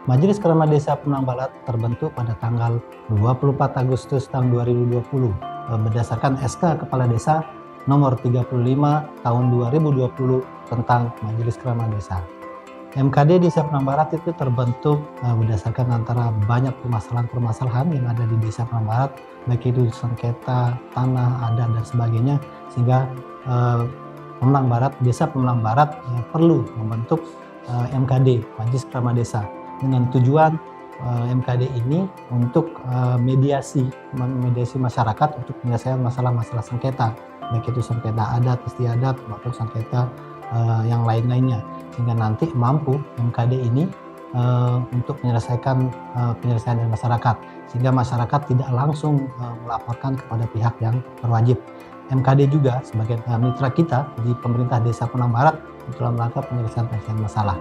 Majelis Keramat Desa Pemenang Barat terbentuk pada tanggal 24 Agustus tahun 2020 berdasarkan SK Kepala Desa nomor 35 tahun 2020 tentang Majelis Keramat Desa. MKD Desa Pemenang Barat itu terbentuk berdasarkan antara banyak permasalahan-permasalahan yang ada di Desa Pemenang Barat, baik itu sengketa, tanah, adat, dan sebagainya, sehingga Pemenang Barat, Desa Pemenang Barat perlu membentuk MKD, Majelis Keramat Desa, dengan tujuan MKD ini untuk mediasi masyarakat untuk menyelesaikan masalah-masalah sengketa, baik itu sengketa adat, istiadat, maupun sengketa yang lain-lainnya, sehingga nanti mampu MKD ini untuk menyelesaikan penyelesaian dari masyarakat, sehingga masyarakat tidak langsung melaporkan kepada pihak yang berwajib. MKD juga sebagai mitra kita di pemerintah Desa Pemenang Barat dalam rangka penyelesaian masalah.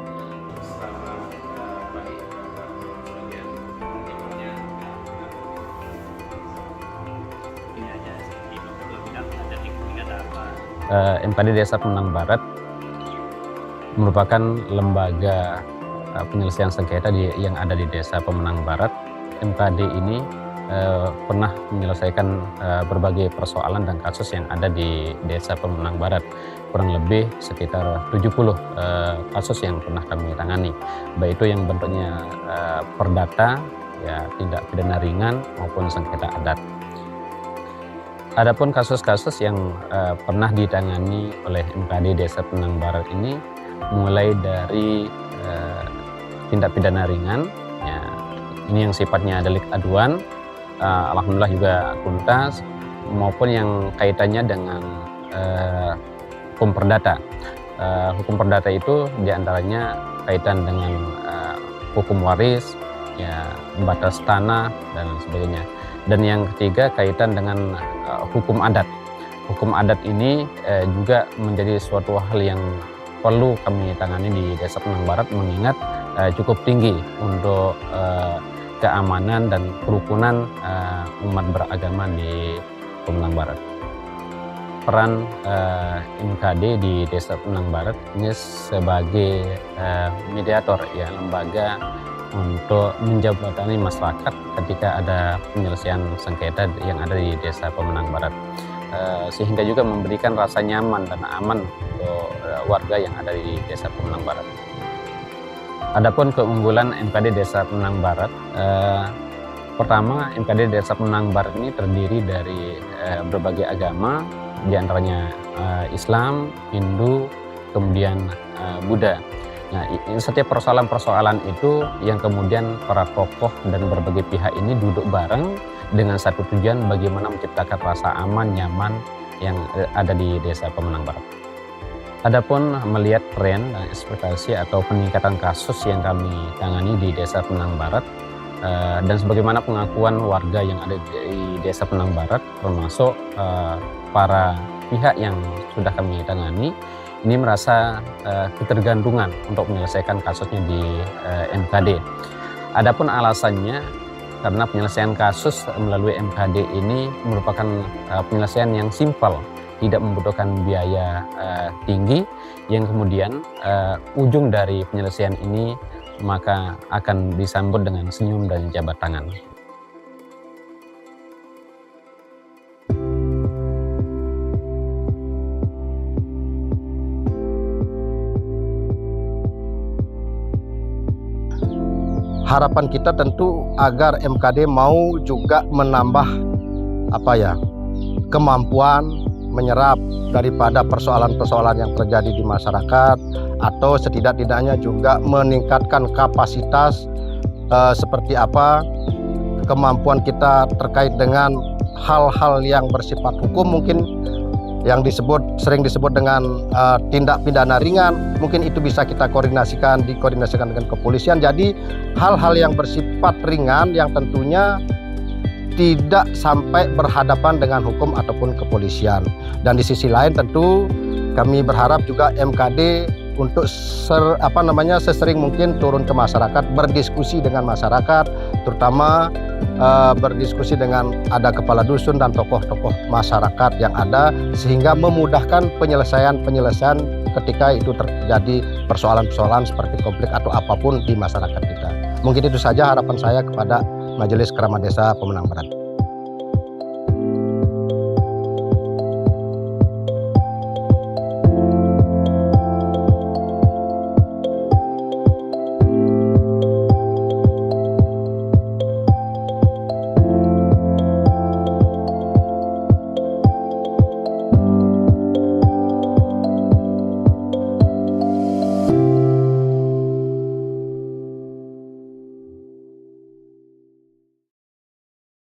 MKD Desa Pemenang Barat merupakan lembaga penyelesaian sengketa yang ada di Desa Pemenang Barat. MKD ini pernah menyelesaikan berbagai persoalan dan kasus yang ada di Desa Pemenang Barat. Kurang lebih sekitar 70 kasus yang pernah kami tangani, baik itu yang bentuknya perdata, ya tindak pidana ringan maupun sengketa adat. Adapun kasus-kasus yang pernah ditangani oleh MKD Desa Pemenang Barat ini mulai dari tindak pidana ringan, ya, ini yang sifatnya delik aduan, alhamdulillah juga tuntas, maupun yang kaitannya dengan hukum perdata. Hukum perdata itu diantaranya kaitan dengan hukum waris, ya, batas tanah dan sebagainya. Dan yang ketiga kaitan dengan hukum adat. Hukum adat ini juga menjadi suatu hal yang perlu kami tangani di Desa Pemenang Barat, mengingat cukup tinggi untuk keamanan dan kerukunan umat beragama di Pemenang Barat. Peran MKD di Desa Pemenang Barat ini sebagai mediator, ya, lembaga untuk menjembatani masyarakat ketika ada penyelesaian sengketa yang ada di Desa Pemenang Barat, sehingga juga memberikan rasa nyaman dan aman untuk warga yang ada di Desa Pemenang Barat. Adapun keunggulan MKD Desa Pemenang Barat, pertama, MKD Desa Pemenang Barat ini terdiri dari berbagai agama, diantaranya Islam, Hindu, kemudian Buddha. Nah, setiap persoalan-persoalan itu yang kemudian para tokoh dan berbagai pihak ini duduk bareng dengan satu tujuan, bagaimana menciptakan rasa aman, nyaman yang ada di Desa Pemenang Barat. Adapun melihat tren dan ekspektasi atau peningkatan kasus yang kami tangani di Desa Pemenang Barat, dan sebagaimana pengakuan warga yang ada di Desa Pemenang Barat, termasuk para pihak yang sudah kami tangani, ini merasa ketergantungan untuk menyelesaikan kasusnya di MKD. Adapun alasannya, karena penyelesaian kasus melalui MKD ini merupakan penyelesaian yang simpel, tidak membutuhkan biaya tinggi, yang kemudian ujung dari penyelesaian ini maka akan disambut dengan senyum dan jabat tangan. Harapan kita tentu agar MKD mau juga menambah kemampuan menyerap daripada persoalan-persoalan yang terjadi di masyarakat, atau setidak-tidaknya juga meningkatkan kapasitas seperti apa kemampuan kita terkait dengan hal-hal yang bersifat hukum, mungkin yang sering disebut dengan tindak pidana ringan, mungkin itu bisa kita dikoordinasikan dengan kepolisian. Jadi hal-hal yang bersifat ringan yang tentunya tidak sampai berhadapan dengan hukum ataupun kepolisian. Dan di sisi lain tentu kami berharap juga MKD untuk sesering mungkin turun ke masyarakat, berdiskusi dengan masyarakat, terutama berdiskusi dengan ada kepala dusun dan tokoh-tokoh masyarakat yang ada, sehingga memudahkan penyelesaian ketika itu terjadi persoalan-persoalan seperti konflik atau apapun di masyarakat kita. Mungkin itu saja harapan saya kepada Majelis Keramat Desa Pemenang Barat.